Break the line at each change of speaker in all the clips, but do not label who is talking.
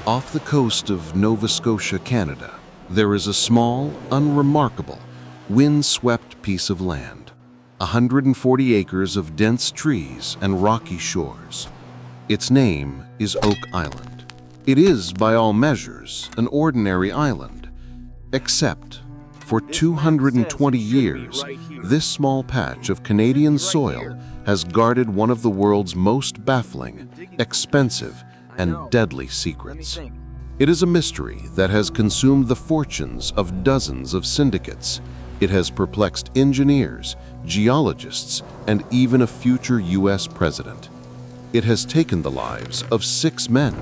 Off the coast of Nova Scotia, Canada, there is a small, unremarkable, wind-swept piece of land. 140 acres of dense trees and rocky shores. Its name is Oak Island. It is, by all measures, an ordinary island, except for 220 years, this small patch of Canadian soil has guarded one of the world's most baffling, expensive, and deadly secrets. It is a mystery that has consumed the fortunes of dozens of syndicates. It has perplexed engineers, geologists, and even a future U.S. president. It has taken the lives of 6 men,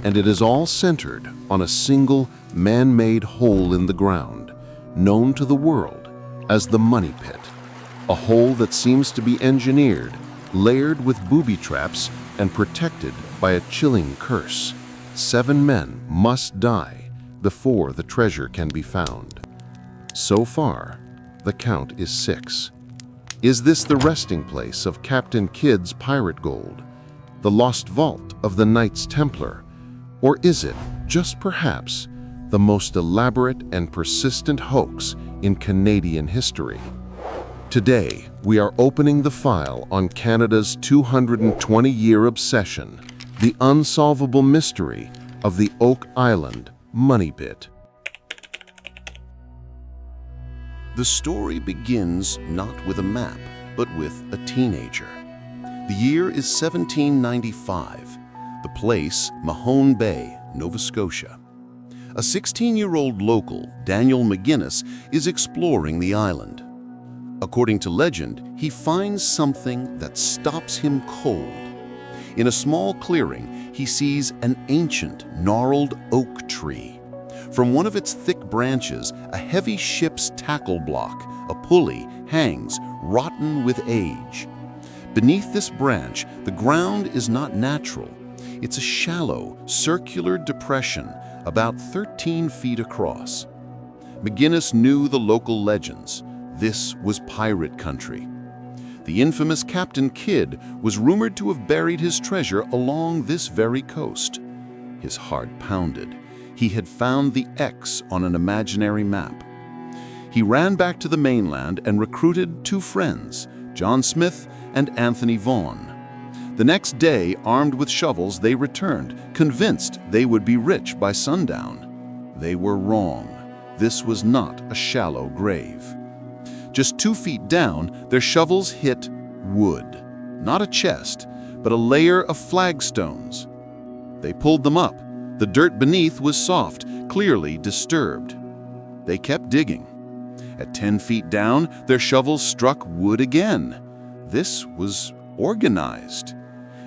and it is all centered on a single man-made hole in the ground, known to the world as the Money Pit. A hole that seems to be engineered, layered with booby traps, and protected by a chilling curse. 7 men must die before the treasure can be found. So far, the count is 6. Is this the resting place of Captain Kidd's pirate gold, the lost vault of the Knights Templar, or is it, just perhaps, the most elaborate and persistent hoax in Canadian history? Today, we are opening the file on Canada's 220-year obsession, the unsolvable mystery of the Oak Island Money Pit. The story begins not with a map, but with a teenager. The year is 1795. The place, Mahone Bay, Nova Scotia. A 16-year-old local, Daniel McGinnis, is exploring the island. According to legend, he finds something that stops him cold. In a small clearing, he sees an ancient, gnarled oak tree. From one of its thick branches, a heavy ship's tackle block, a pulley, hangs, rotten with age. Beneath this branch, the ground is not natural. It's a shallow, circular depression about 13 feet across. McGinnis knew the local legends. This was pirate country. The infamous Captain Kidd was rumored to have buried his treasure along this very coast. His heart pounded. He had found the X on an imaginary map. He ran back to the mainland and recruited 2 friends, John Smith and Anthony Vaughan. The next day, armed with shovels, they returned, convinced they would be rich by sundown. They were wrong. This was not a shallow grave. Just 2 feet down, their shovels hit wood. Not a chest, but a layer of flagstones. They pulled them up. The dirt beneath was soft, clearly disturbed. They kept digging. At 10 feet down, their shovels struck wood again. This was organized.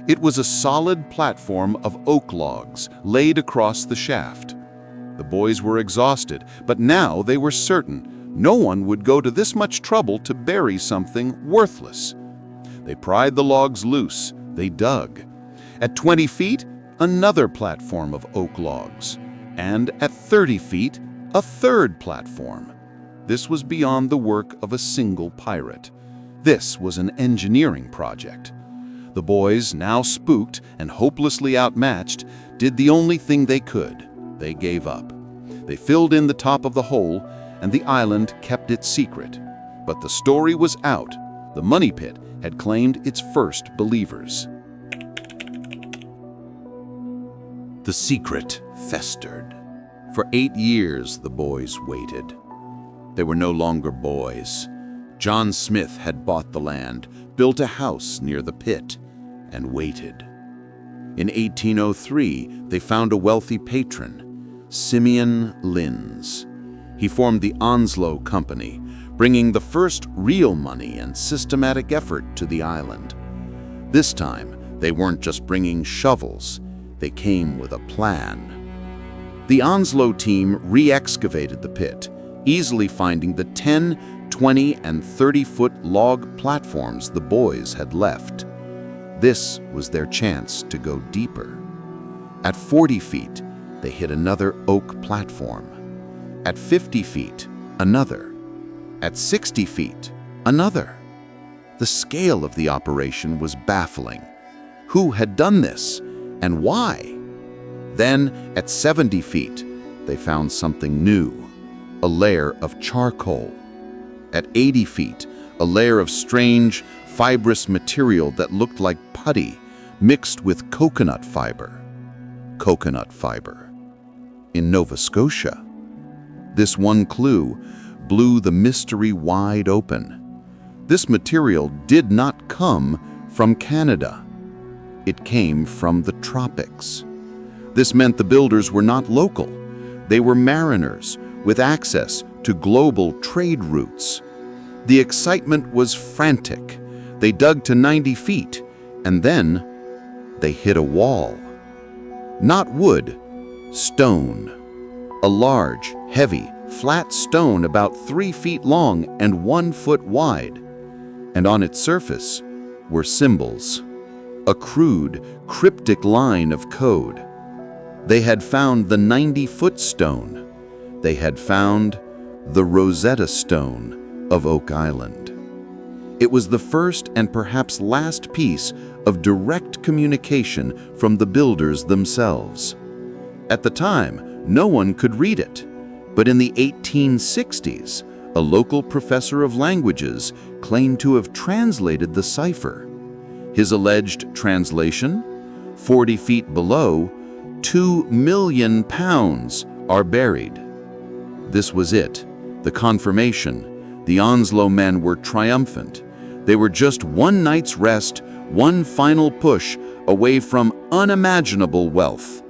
It was a solid platform of oak logs laid across the shaft. The boys were exhausted, but now they were certain no one would go to this much trouble to bury something worthless. They pried the logs loose. They dug. At 20 feet, another platform of oak logs. And at 30 feet, a third platform. This was beyond the work of a single pirate. This was an engineering project. The boys, now spooked and hopelessly outmatched, did the only thing they could. They gave up. They filled in the top of the hole, and the island kept its secret. But the story was out. The Money Pit had claimed its first believers. The secret festered. For 8 years, the boys waited. They were no longer boys. John Smith had bought the land, built a house near the pit, and waited. In 1803, they found a wealthy patron, Simeon Linz. He formed the Onslow Company, bringing the first real money and systematic effort to the island. This time, they weren't just bringing shovels, they came with a plan. The Onslow team re-excavated the pit, easily finding the 10, 20, and 30-foot log platforms the boys had left. This was their chance to go deeper. At 40 feet, they hit another oak platform. At 50 feet, another. At 60 feet, another. The scale of the operation was baffling. Who had done this, and why? Then, at 70 feet, they found something new, a layer of charcoal. At 80 feet, a layer of strange, fibrous material that looked like putty mixed with coconut fiber. Coconut fiber. In Nova Scotia. This one clue blew the mystery wide open. This material did not come from Canada. It came from the tropics. This meant the builders were not local. They were mariners with access to global trade routes. The excitement was frantic. They dug to 90 feet, and then they hit a wall. Not wood, stone. A large, heavy, flat stone about 3 feet long and 1 foot wide. And on its surface were symbols. A crude, cryptic line of code. They had found the 90-foot stone. They had found the Rosetta Stone of Oak Island. It was the first and perhaps last piece of direct communication from the builders themselves. At the time, no one could read it, but in the 1860s, a local professor of languages claimed to have translated the cipher. His alleged translation, 40 feet below, 2 million pounds are buried. This was it, the confirmation. The Onslow men were triumphant. They were just one night's rest, one final push away from unimaginable wealth.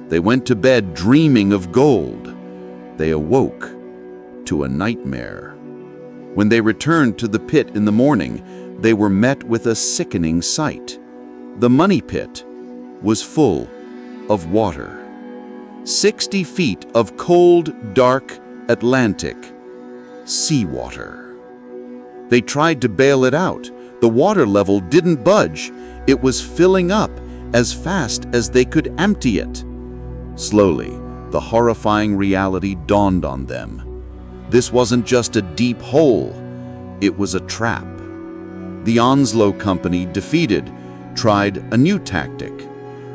They went to bed dreaming of gold. They awoke to a nightmare. When they returned to the pit in the morning, they were met with a sickening sight. The money pit was full of water. 60 feet of cold, dark Atlantic seawater. They tried to bail it out. The water level didn't budge. It was filling up as fast as they could empty it. Slowly, the horrifying reality dawned on them. This wasn't just a deep hole. It was a trap. The Onslow Company, defeated, tried a new tactic.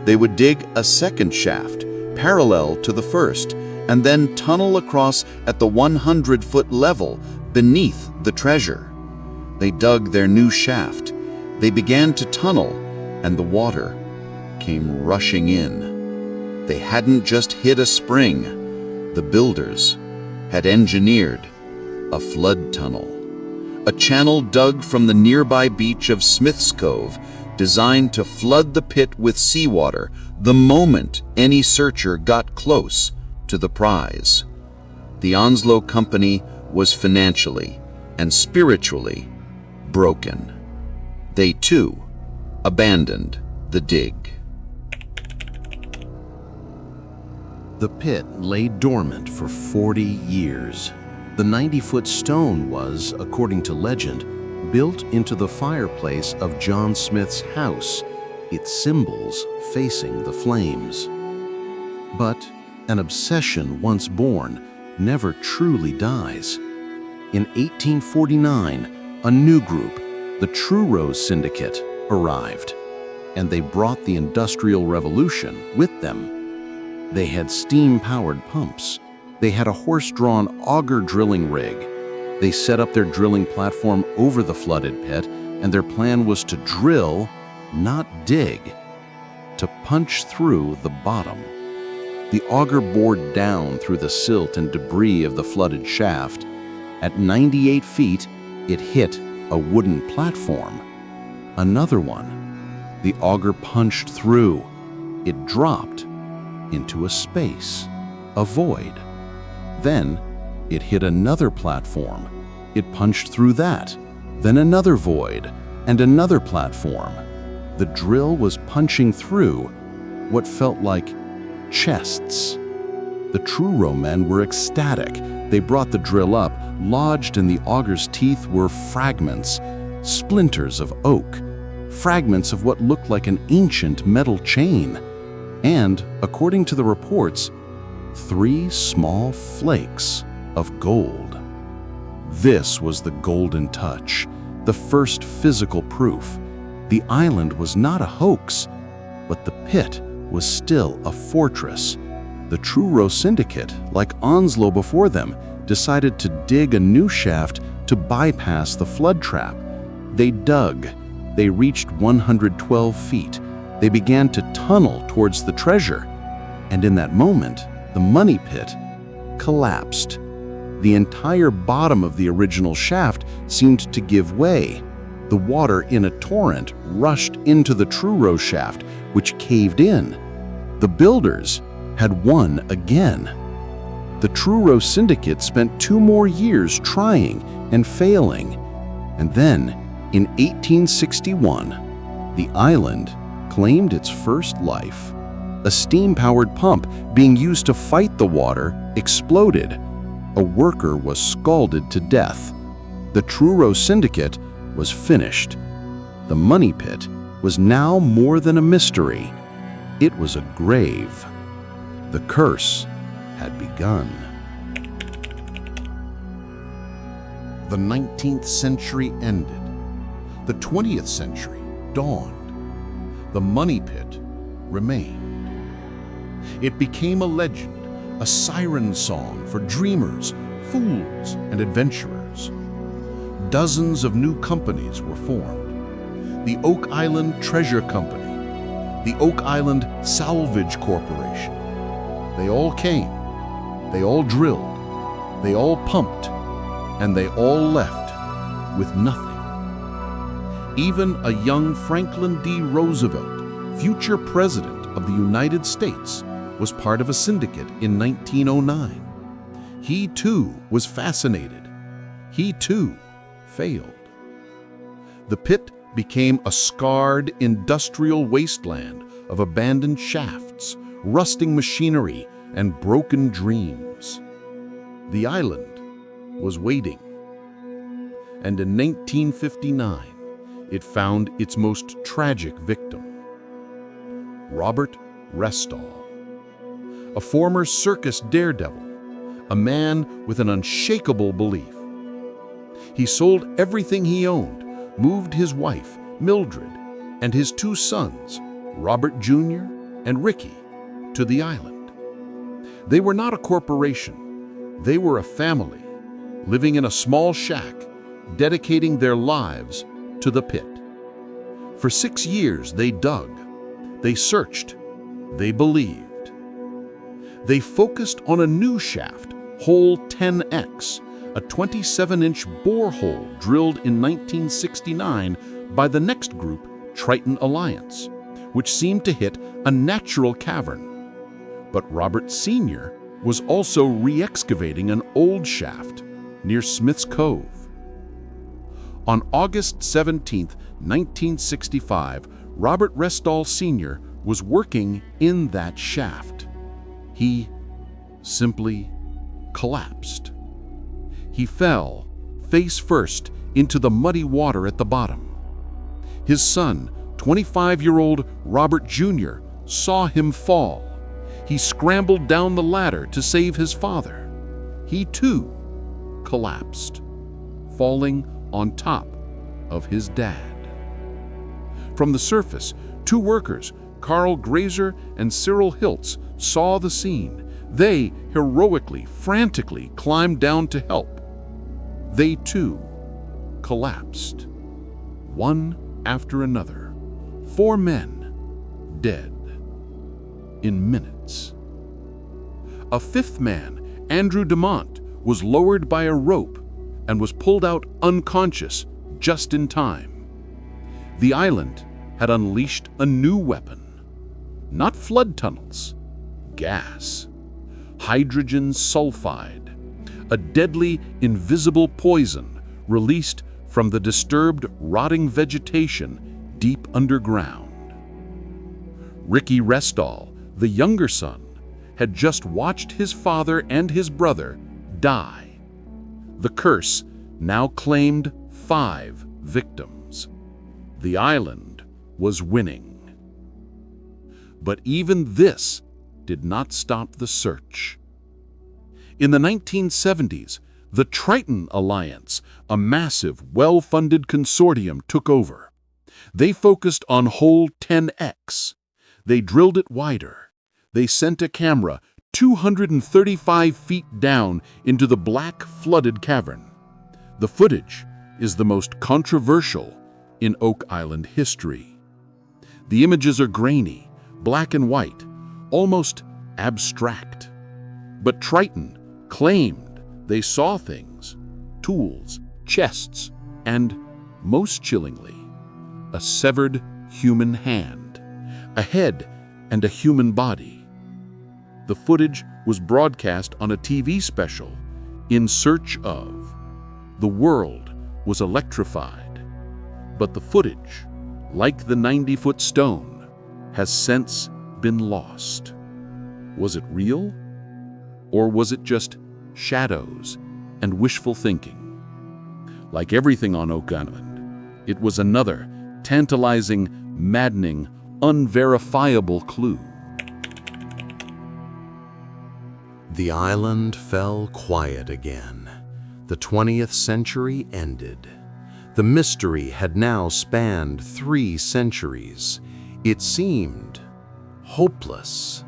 They would dig a second shaft, parallel to the first, and then tunnel across at the 100-foot level beneath the treasure. They dug their new shaft. They began to tunnel, and the water came rushing in. They hadn't just hit a spring. The builders had engineered a flood tunnel. A channel dug from the nearby beach of Smith's Cove, designed to flood the pit with seawater the moment any searcher got close to the prize. The Onslow Company was financially and spiritually broken. They, too, abandoned the dig.
The pit lay dormant for 40 years. The 90-foot stone was, according to legend, built into the fireplace of John Smith's house, its symbols facing the flames. But an obsession once born never truly dies. In 1849, a new group, the True Rose Syndicate, arrived, and they brought the Industrial Revolution with them. They had steam-powered pumps. They had a horse-drawn auger drilling rig. They set up their drilling platform over the flooded pit, and their plan was to drill, not dig, to punch through the bottom. The auger bored down through the silt and debris of the flooded shaft. At 98 feet, it hit a wooden platform. Another one. The auger punched through. It dropped into a space, a void. Then it hit another platform. It punched through that. Then another void and another platform. The drill was punching through what felt like chests. The Truro men were ecstatic. They brought the drill up. Lodged in the auger's teeth were fragments, splinters of oak, fragments of what looked like an ancient metal chain, and, according to the reports, 3 small flakes of gold. This was the golden touch, the first physical proof. The island was not a hoax, but the pit was still a fortress. The Truro Syndicate, like Onslow before them, decided to dig a new shaft to bypass the flood trap. They dug. They reached 112 feet. They began to tunnel towards the treasure. And in that moment, the money pit collapsed. The entire bottom of the original shaft seemed to give way. The water in a torrent rushed into the Truro shaft, which caved in. The builders had won again. The Truro Syndicate spent 2 more years trying and failing. And then, in 1861, the island claimed its first life. A steam-powered pump being used to fight the water exploded. A worker was scalded to death. The Truro Syndicate was finished. The money pit was now more than a mystery. It was a grave. The curse had begun.
The 19th century ended. The 20th century dawned. The money pit remained. It became a legend, a siren song for dreamers, fools, and adventurers. Dozens of new companies were formed. The Oak Island Treasure Company, the Oak Island Salvage Corporation. They all came, they all drilled, they all pumped, and they all left with nothing. Even a young Franklin D. Roosevelt, future President of the United States, was part of a syndicate in 1909. He too was fascinated. He too failed. The pit became a scarred industrial wasteland of abandoned shafts, rusting machinery, and broken dreams. The island was waiting. And in 1959, it found its most tragic victim, Robert Restall, a former circus daredevil, a man with an unshakable belief. He sold everything he owned, moved his wife, Mildred, and his 2 sons, Robert Jr. and Ricky, to the island. They were not a corporation. They were a family, living in a small shack, dedicating their lives to the pit. For 6 years they dug, they searched, they believed. They focused on a new shaft, hole 10X, a 27-inch borehole drilled in 1969 by the next group, Triton Alliance, which seemed to hit a natural cavern. But Robert Sr. was also re-excavating an old shaft near Smith's Cove. On August 17, 1965, Robert Restall Sr. was working in that shaft. He simply collapsed. He fell, face first, into the muddy water at the bottom. His son, 25-year-old Robert Jr., saw him fall. He scrambled down the ladder to save his father. He too collapsed, falling on top of his dad. From the surface, 2 workers, Carl Grazer and Cyril Hiltz, saw the scene. They heroically, frantically climbed down to help. They too collapsed, one after another. 4 men dead in minutes. A 5th man, Andrew Demont, was lowered by a rope and was pulled out unconscious just in time. The island had unleashed a new weapon. Not flood tunnels, gas, hydrogen sulfide, a deadly, invisible poison released from the disturbed, rotting vegetation deep underground. Ricky Restall, the younger son, had just watched his father and his brother die. The curse now claimed 5 victims. The island was winning. But even this did not stop the search. In the 1970s, the Triton Alliance, a massive, well-funded consortium, took over. They focused on hole 10X.
They drilled it wider. They sent a camera 235 feet down into the black, flooded cavern. The footage is the most controversial in Oak Island history. The images are grainy, black and white, almost abstract. But Triton claimed they saw things, tools, chests, and, most chillingly, a severed human hand, a head and a human body. The footage was broadcast on a TV special, In Search of. The world was electrified, but the footage, like the 90-foot stone, has since been lost. Was it real? Or was it just shadows and wishful thinking? Like everything on Oak Island, it was another tantalizing, maddening, unverifiable clue.
The island fell quiet again. The 20th century ended. The mystery had now spanned 3 centuries. It seemed hopeless.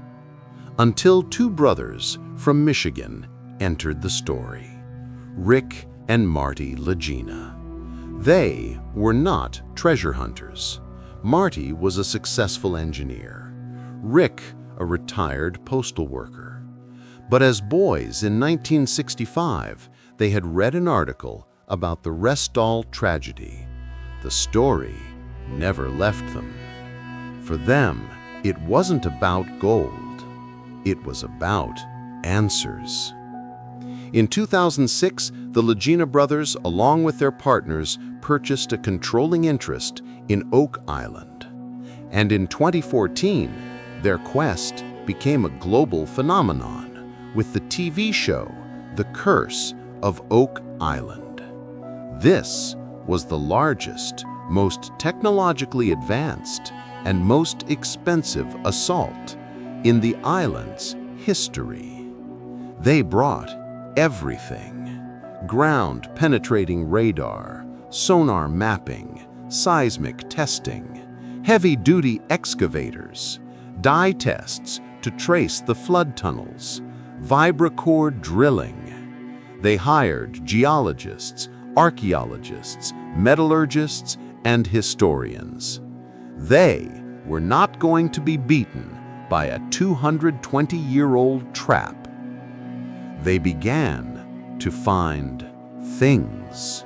Until 2 brothers from Michigan entered the story, Rick and Marty Legina. They were not treasure hunters. Marty was a successful engineer. Rick, a retired postal worker. But as boys in 1965, they had read an article about the Restall tragedy. The story never left them. For them, it wasn't about gold. It was about answers. In 2006, the Legina brothers, along with their partners, purchased a controlling interest in Oak Island. And in 2014, their quest became a global phenomenon with the TV show The Curse of Oak Island. This was the largest, most technologically advanced, and most expensive assault in the island's history. They brought everything: ground-penetrating radar, sonar mapping, seismic testing, heavy-duty excavators, dye tests to trace the flood tunnels, vibrocore drilling. They hired geologists, archaeologists, metallurgists, and historians. They were not going to be beaten by a 220-year-old trap. They began to find things.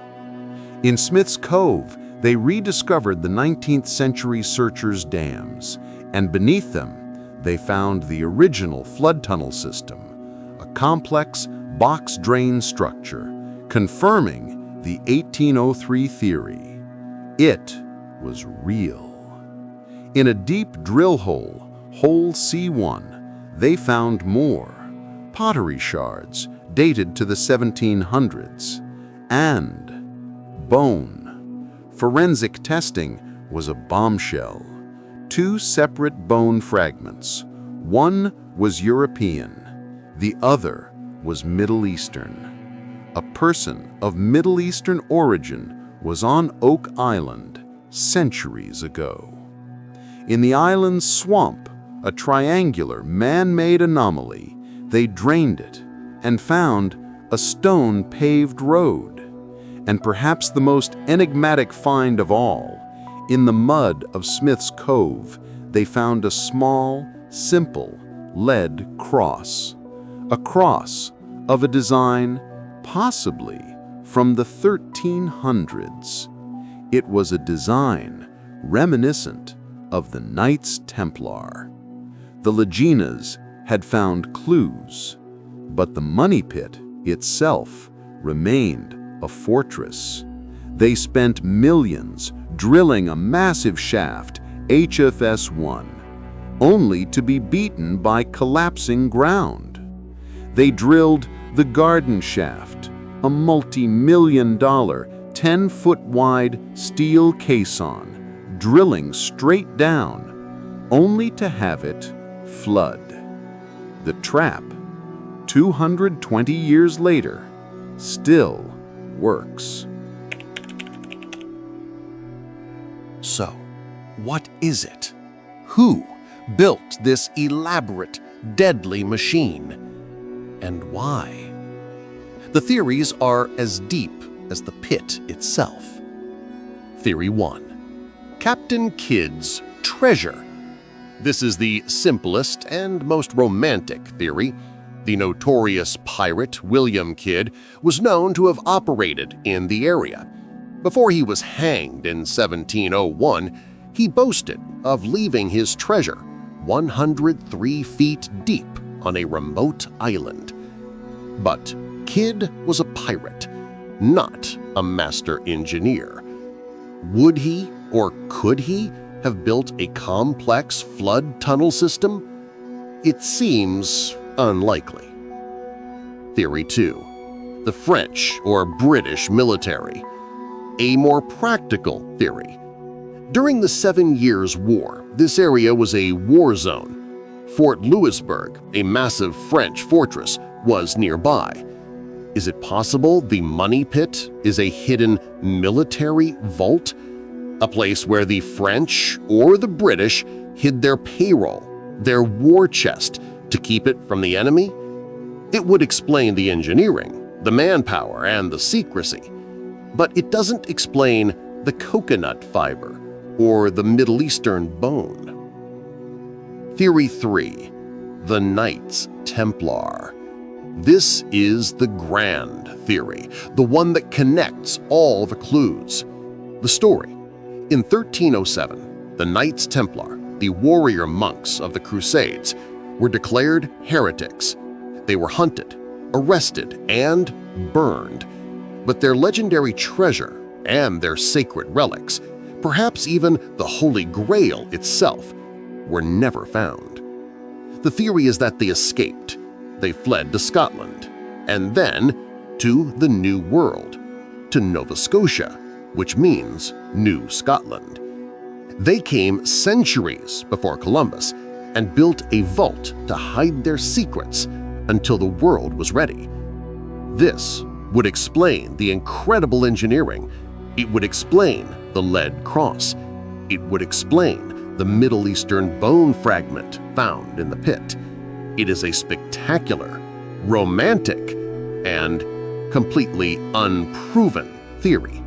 In Smith's Cove, they rediscovered the 19th century searchers' dams, and beneath them, they found the original flood tunnel system, a complex box drain structure, confirming the 1803 theory. It was real. In a deep drill hole, hole C1, they found more pottery shards dated to the 1700s, and bone. Forensic testing was a bombshell. 2 separate bone fragments. One was European, the other was Middle Eastern. A person of Middle Eastern origin was on Oak Island centuries ago. In the island's swamp, a triangular man-made anomaly, they drained it and found a stone-paved road. And perhaps the most enigmatic find of all, in the mud of Smith's Cove, they found a small, simple, lead cross. A cross of a design possibly from the 1300s. It was a design reminiscent of the Knights Templar. The Leginas had found clues, but the money pit itself remained a fortress. They spent millions drilling a massive shaft, HFS-1, only to be beaten by collapsing ground. They drilled the Garden Shaft, a multi-million-dollar, 10-foot-wide steel caisson, drilling straight down, only to have it flood. The trap, 220 years later, still works.
So, what is it? Who built this elaborate, deadly machine? And why? The theories are as deep as the pit itself. Theory 1. Captain Kidd's treasure. This is the simplest and most romantic theory. The notorious pirate William Kidd was known to have operated in the area. Before he was hanged in 1701, he boasted of leaving his treasure 103 feet deep on a remote island. But Kidd was a pirate, not a master engineer. Would he or could he have built a complex flood tunnel system? It seems unlikely. Theory 2. The French or British military. A more practical theory. During the 7 Years' War, this area was a war zone. Fort Louisbourg, a massive French fortress, was nearby. Is it possible the Money Pit is a hidden military vault? A place where the French or the British hid their payroll, their war chest, to keep it from the enemy? It would explain the engineering, the manpower, and the secrecy. But it doesn't explain the coconut fiber or the Middle Eastern bone. Theory 3. The Knights Templar. This is the grand theory, the one that connects all the clues. The story. In 1307, the Knights Templar, the warrior monks of the Crusades, were declared heretics. They were hunted, arrested, and burned. But their legendary treasure and their sacred relics, perhaps even the Holy Grail itself, were never found. The theory is that they escaped. They fled to Scotland, and then to the New World, to Nova Scotia, which means New Scotland. They came centuries before Columbus and built a vault to hide their secrets until the world was ready. This would explain the incredible engineering. It would explain the lead cross. It would explain the Middle Eastern bone fragment found in the pit. It is a spectacular, romantic, and completely unproven theory.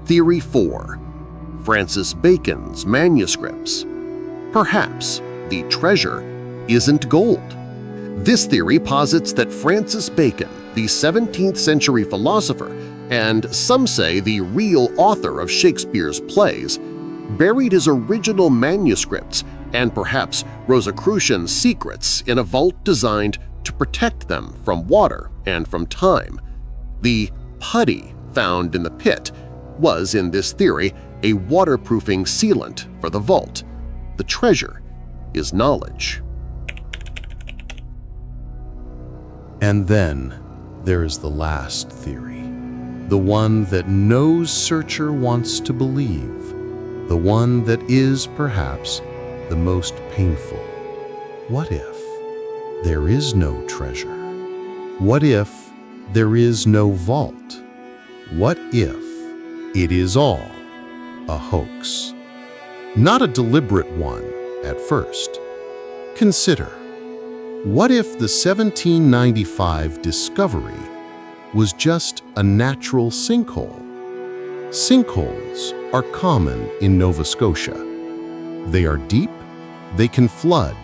Theory 4. Francis Bacon's manuscripts. Perhaps the treasure isn't gold. This theory posits that Francis Bacon, the 17th century philosopher and some say the real author of Shakespeare's plays, buried his original manuscripts and perhaps Rosicrucian's secrets in a vault designed to protect them from water and from time. The putty found in the pit was, in this theory, a waterproofing sealant for the vault. The treasure is knowledge.
And then there is the last theory, the one that no searcher wants to believe, the one that is perhaps the most painful. What if there is no treasure? What if there is no vault? What if it is all a hoax? Not a deliberate one at first. Consider, what if the 1795 discovery was just a natural sinkhole? Sinkholes are common in Nova Scotia. They are deep, they can flood,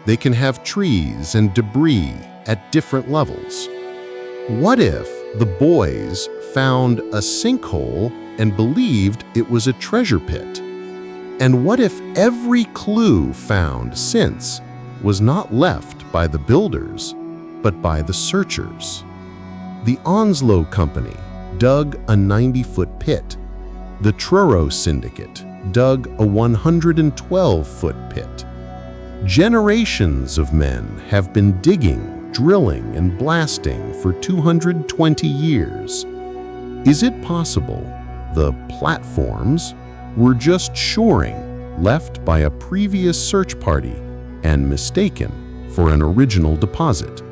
they can have trees and debris at different levels. What if the boys found a sinkhole and believed it was a treasure pit? And what if every clue found since was not left by the builders, but by the searchers? The Onslow Company dug a 90-foot pit. The Truro Syndicate dug a 112-foot pit. Generations of men have been digging, drilling, and blasting for 220 years. Is it possible the platforms were just shoring left by a previous search party and mistaken for an original deposit?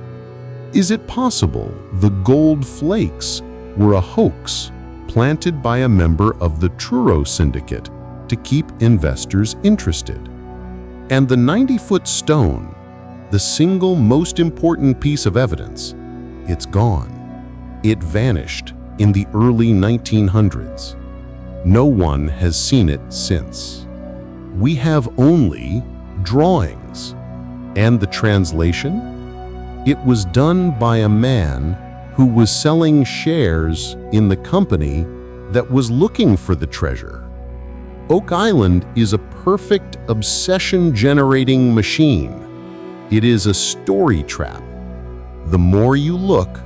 Is it possible the gold flakes were a hoax planted by a member of the Truro Syndicate to keep investors interested?
And the 90-foot stone, the single most important piece of evidence, it's gone. It vanished in the early 1900s. No one has seen it since. We have only drawings. And the translation? It was done by a man who was selling shares in the company that was looking for the treasure. Oak Island is a perfect obsession-generating machine. It is a story trap. The more you look,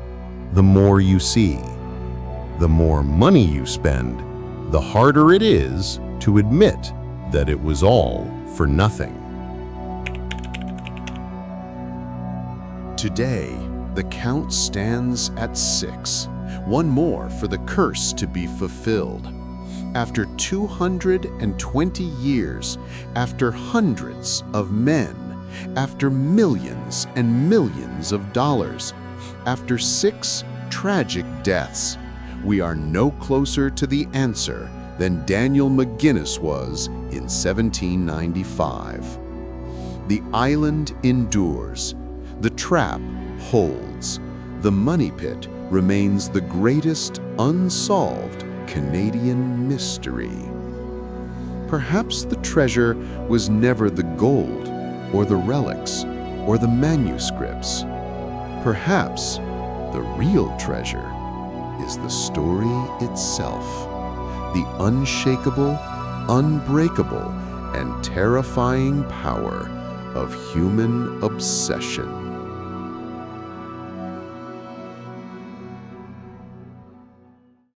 the more you see. The more money you spend, the harder it is to admit that it was all for nothing.
Today, the count stands at 6, one more for the curse to be fulfilled. After 220 years, after hundreds of men, after millions and millions of dollars, after 6 tragic deaths, we are no closer to the answer than Daniel McGinnis was in 1795. The island endures. The trap holds. The money pit remains the greatest unsolved Canadian mystery. Perhaps the treasure was never the gold or the relics or the manuscripts. Perhaps the real treasure is the story itself, the unshakable, unbreakable, and terrifying power of human obsession.